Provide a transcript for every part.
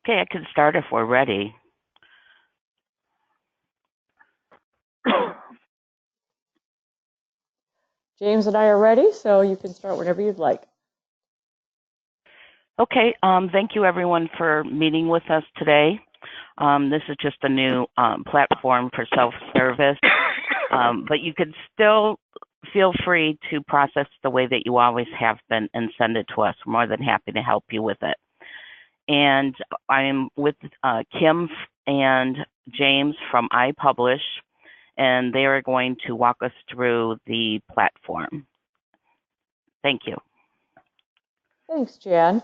Okay, I can start if we're ready. James and I are ready, so you can start whenever you'd like. Okay, thank you everyone for meeting with us today. This is just a new platform for self-service, but you could still feel free to process the way that you always have been and send it to us. We're more than happy to help you with it. And I'm with Kim and James from iPublish, and they are going to walk us through the platform. Thank you. Thanks, Jan.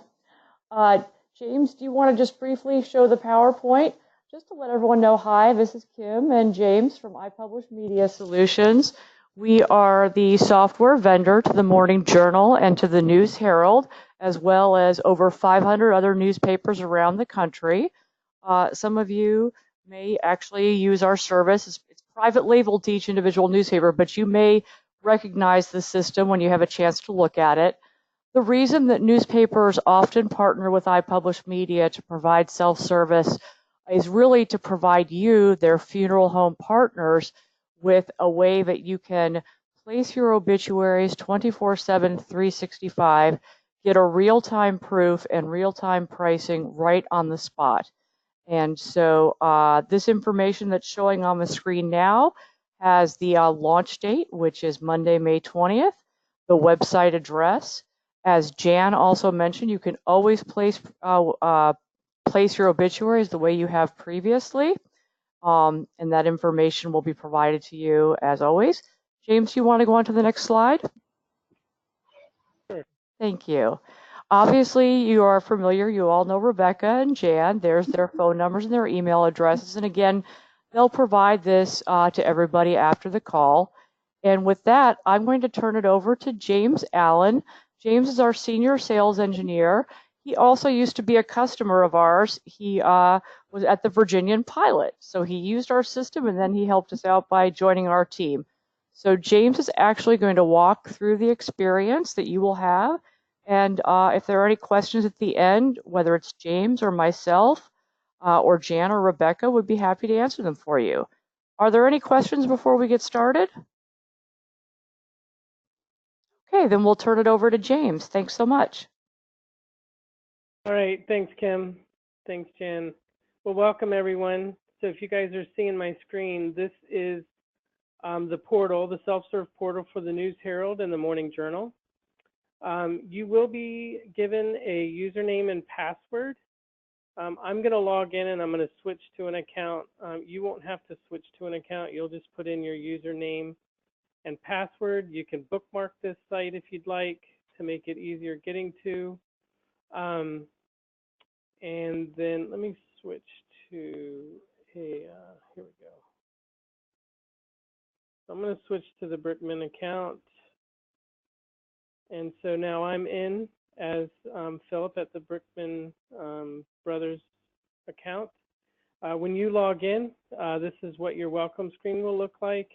James, do you want to just briefly show the PowerPoint? Just to let everyone know, hi, this is Kim and James from iPublish Media Solutions. We are the software vendor to the Morning Journal and to the News Herald, as well as over 500 other newspapers around the country. Some of you may actually use our service. It's private labeled to each individual newspaper, but you may recognize the system when you have a chance to look at it. The reason that newspapers often partner with iPublish Media to provide self-service is really to provide you, their funeral home partners, with a way that you can place your obituaries 24/7, 365, get a real-time proof and real-time pricing right on the spot. And so this information that's showing on the screen now has the launch date, which is Monday, May 20th, the website address. As Jan also mentioned, you can always place your obituaries the way you have previously, and that information will be provided to you as always. James, you want to go on to the next slide? Sure. Thank you. Obviously, you are familiar. You all know Rebecca and Jan. There's their phone numbers and their email addresses. And again, they'll provide this to everybody after the call. And with that, I'm going to turn it over to James Allen. James is our senior sales engineer. He also used to be a customer of ours. He was at the Virginian Pilot. So he used our system and then he helped us out by joining our team. So James is actually going to walk through the experience that you will have. And if there are any questions at the end, whether it's James or myself or Jan or Rebecca, would be happy to answer them for you. Are there any questions before we get started? Okay, then we'll turn it over to James. Thanks so much. All right, thanks, Kim. Thanks, Jan. Well, welcome, everyone. So if you guys are seeing my screen, this is the portal, the self-serve portal for the News Herald and the Morning Journal. You will be given a username and password. I'm going to log in and I'm going to switch to an account. You won't have to switch to an account. You'll just put in your username and password. You can bookmark this site if you'd like to make it easier getting to. And then let me switch to here we go. So I'm going to switch to the Brickman account. And so now I'm in as Philip at the Brickman Brothers account. When you log in, this is what your welcome screen will look like.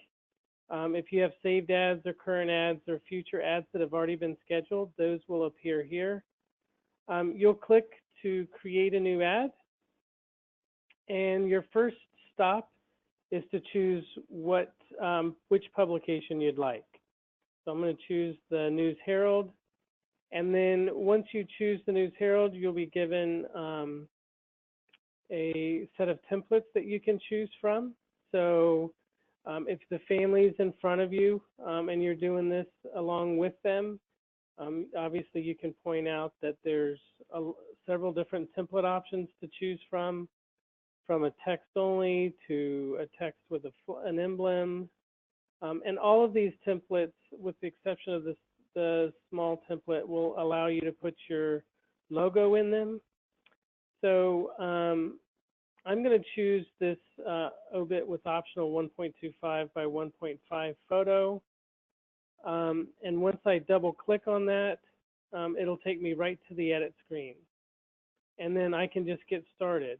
If you have saved ads or current ads or future ads that have already been scheduled, those will appear here. You'll click to create a new ad. And your first stop is to choose which publication you'd like. So I'm going to choose the News Herald. And then once you choose the News Herald, you'll be given a set of templates that you can choose from. So if the family's in front of you and you're doing this along with them, obviously you can point out that there's several different template options to choose from a text only to a text with an emblem. And all of these templates, with the exception of the small template, will allow you to put your logo in them. So I'm going to choose this obit with optional 1.25 by 1.5 photo. And once I double click on that, it'll take me right to the edit screen. And then I can just get started.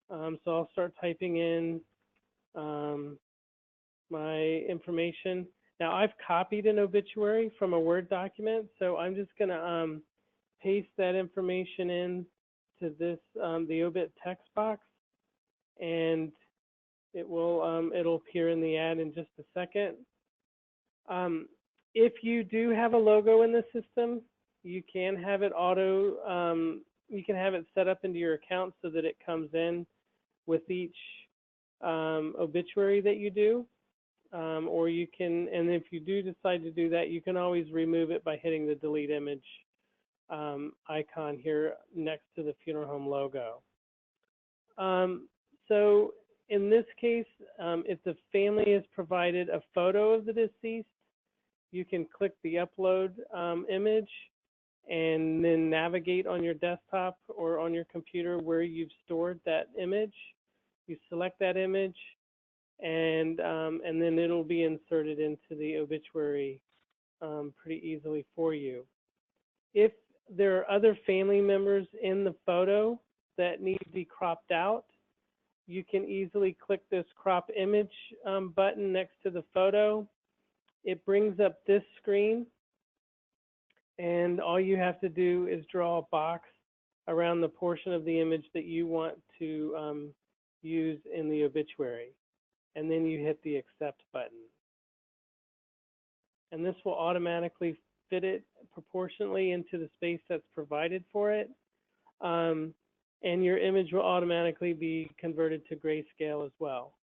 So I'll start typing in my information. Now I've copied an obituary from a Word document, so I'm just going to paste that information in to this, the obit text box, and it'll appear in the ad in just a second. If you do have a logo in the system, you can have it you can have it set up into your account so that it comes in with each obituary that you do. Or you can, and if you do decide to do that, you can always remove it by hitting the delete image icon here next to the funeral home logo. So in this case, if the family has provided a photo of the deceased, you can click the upload image and then navigate on your desktop or on your computer where you've stored that image. You select that image, and then it'll be inserted into the obituary pretty easily for you. If there are other family members in the photo that need to be cropped out, you can easily click this crop image button next to the photo. It brings up this screen, and all you have to do is draw a box around the portion of the image that you want to use in the obituary, and then you hit the accept button. And this will automatically fit it proportionally into the space that's provided for it, and your image will automatically be converted to grayscale as well.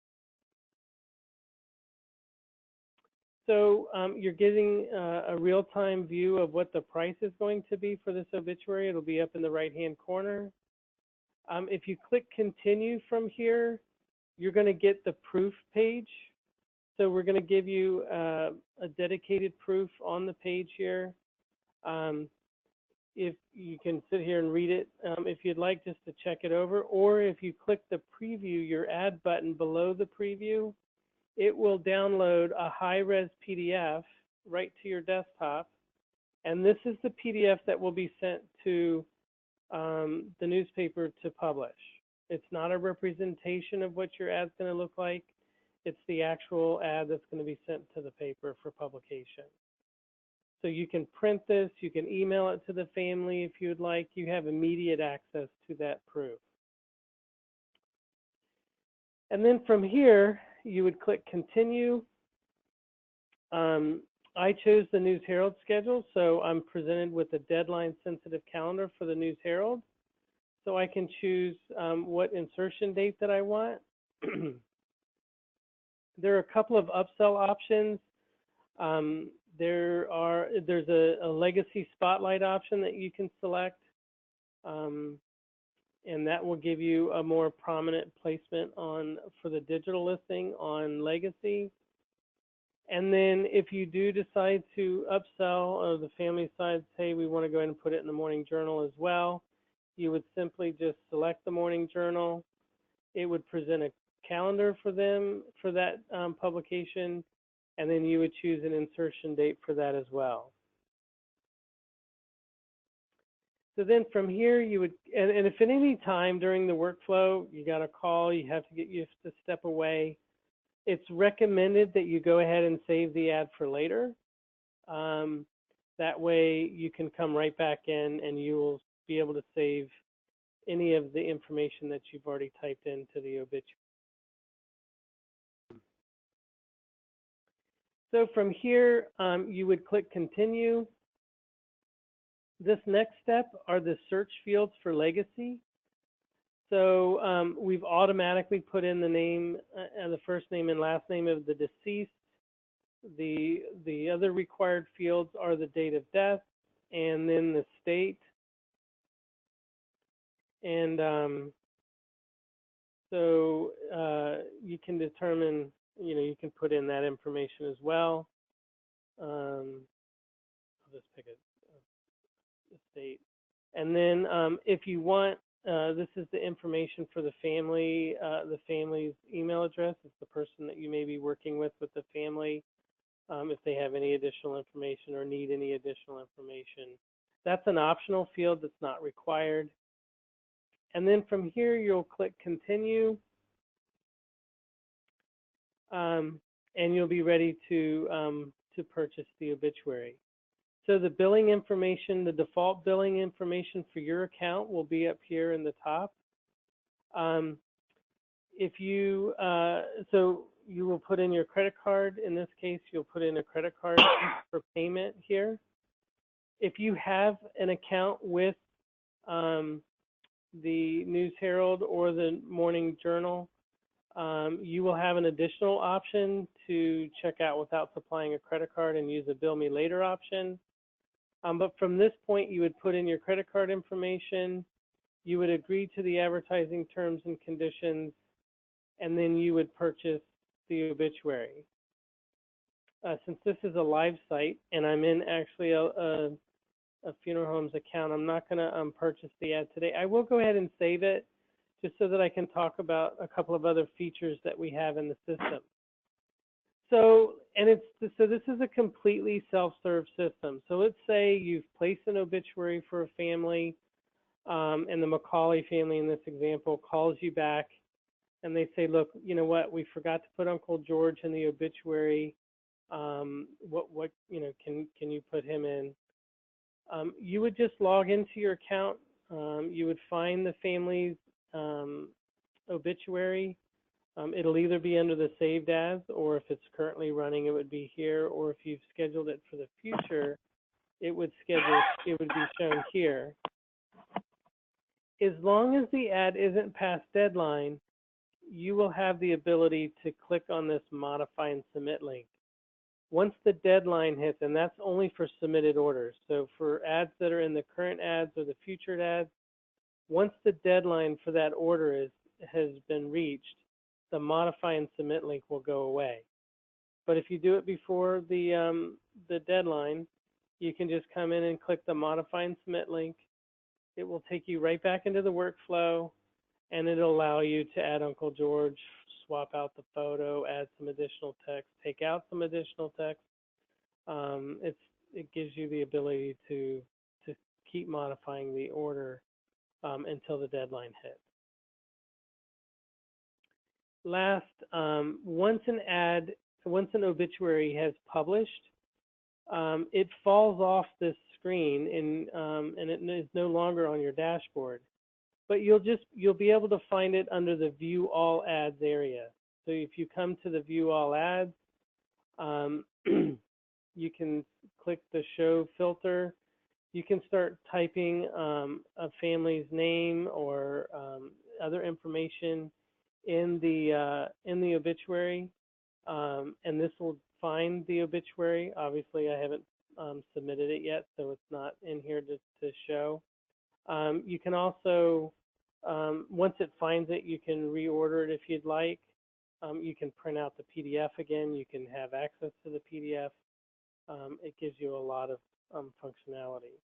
So you're getting a real-time view of what the price is going to be for this obituary. It'll be up in the right-hand corner. If you click continue from here, you're going to get the proof page. So we're going to give you a dedicated proof on the page here. If you can sit here and read it, if you'd like just to check it over, or if you click the preview your ad button below the preview, it will download a high-res PDF right to your desktop, and this is the PDF that will be sent to the newspaper to publish. It's not a representation of what your ad's going to look like. It's the actual ad that's going to be sent to the paper for publication. So you can print this, you can email it to the family if you'd like. You have immediate access to that proof. And then from here, you would click continue. I chose the News Herald schedule, so I'm presented with a deadline sensitive calendar for the News Herald. So I can choose what insertion date that I want. There are a couple of upsell options. There's a legacy spotlight option that you can select, and that will give you a more prominent placement for the digital listing on legacy. And then if you do decide to upsell, or the family decides, hey, we want to go ahead and put it in the Morning Journal as well, you would simply just select the Morning Journal. It would present a calendar for them for that publication, and then you would choose an insertion date for that as well. So then from here, you would, and if at any time during the workflow you got a call, you have to step away, it's recommended that you go ahead and save the ad for later. That way you can come right back in and you will be able to save any of the information that you've already typed into the obituary. So from here, you would click continue. This next step are the search fields for legacy. So we've automatically put in the name, the first name and last name of the deceased. The other required fields are the date of death and then the state. And so you can determine, you can put in that information as well. I'll just pick a state. And then if you want, this is the information for the family's email address. It's the person that you may be working with the family, if they have any additional information or need any additional information. That's an optional field that's not required. And then from here, you'll click continue, and you'll be ready to purchase the obituary. So the billing information, the default billing information for your account will be up here in the top. If you, so you will put in your credit card. In this case, you'll put in a credit card for payment here. If you have an account with the News Herald or the Morning Journal, you will have an additional option to check out without supplying a credit card and use a bill me later option. But from this point, you would put in your credit card information, you would agree to the advertising terms and conditions, and then you would purchase the obituary. Since this is a live site and I'm in actually a funeral home's account, I'm not going to purchase the ad today. I will go ahead and save it just so that I can talk about a couple of other features that we have in the system. So this is a completely self-serve system. So let's say you've placed an obituary for a family, and the Macaulay family in this example calls you back, and they say, "Look, you know what? We forgot to put Uncle George in the obituary. What can you put him in?" You would just log into your account. You would find the family's obituary. It'll either be under the saved as, or if it's currently running, it would be here, or if you've scheduled it for the future, it would be shown here. As long as the ad isn't past deadline, you will have the ability to click on this modify and submit link. Once the deadline hits, and that's only for submitted orders, so for ads that are in the current ads or the future ads, once the deadline for that order has been reached, the modify and submit link will go away. But if you do it before the deadline, you can just come in and click the modify and submit link. It will take you right back into the workflow, and it'll allow you to add Uncle George, swap out the photo, add some additional text, take out some additional text. It gives you the ability to keep modifying the order until the deadline hits. Last, once an obituary has published, it falls off this screen and it is no longer on your dashboard. But you'll be able to find it under the View All Ads area. So if you come to the View All Ads, you can click the Show filter. You can start typing a family's name or other information in the obituary, and this will find the obituary. Obviously, I haven't submitted it yet, so it's not in here to show. You can also, once it finds it, you can reorder it if you'd like. You can print out the PDF again. You can have access to the PDF. It gives you a lot of functionality.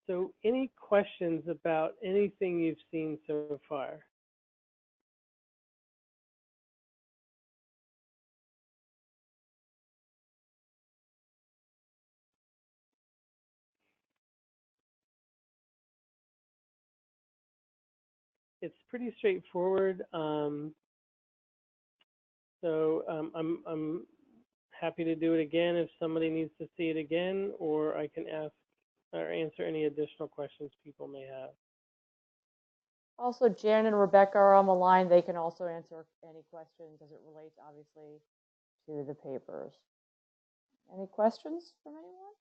So any questions about anything you've seen so far? It's pretty straightforward. I'm happy to do it again if somebody needs to see it again, or I can ask or answer any additional questions people may have. Also, Jan and Rebecca are on the line. They can also answer any questions as it relates, obviously, to the papers. Any questions from anyone?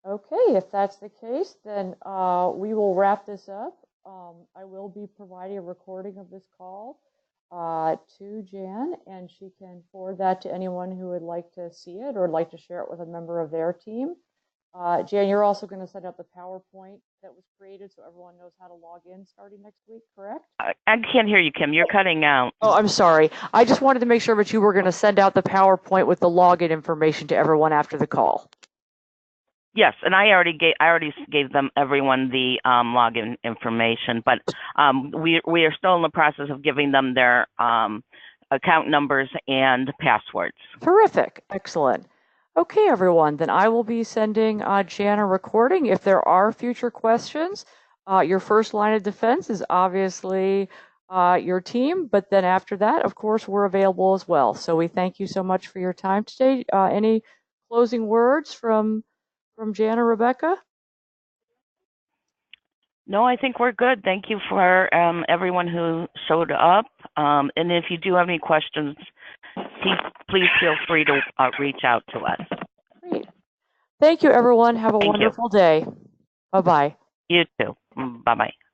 Okay, if that's the case, then we will wrap this up. I will be providing a recording of this call to Jan, and she can forward that to anyone who would like to see it or would like to share it with a member of their team. Jan, you're also going to send out the PowerPoint that was created so everyone knows how to log in starting next week, correct? I can't hear you, Kim. You're cutting out. Oh, I'm sorry. I just wanted to make sure that you were going to send out the PowerPoint with the login information to everyone after the call. Yes, and I already gave everyone the login information, but we are still in the process of giving them their account numbers and passwords. Terrific. Excellent. Okay, everyone, then I will be sending Jan a recording. If there are future questions, your first line of defense is obviously your team. But then after that, of course, we're available as well. So we thank you so much for your time today. Any closing words from Jan or Rebecca? No, I think we're good. Thank you for everyone who showed up. And if you do have any questions, please feel free to reach out to us. Great. Thank you, everyone. Have a Thank you. wonderful day. Bye-bye. You too. Bye-bye.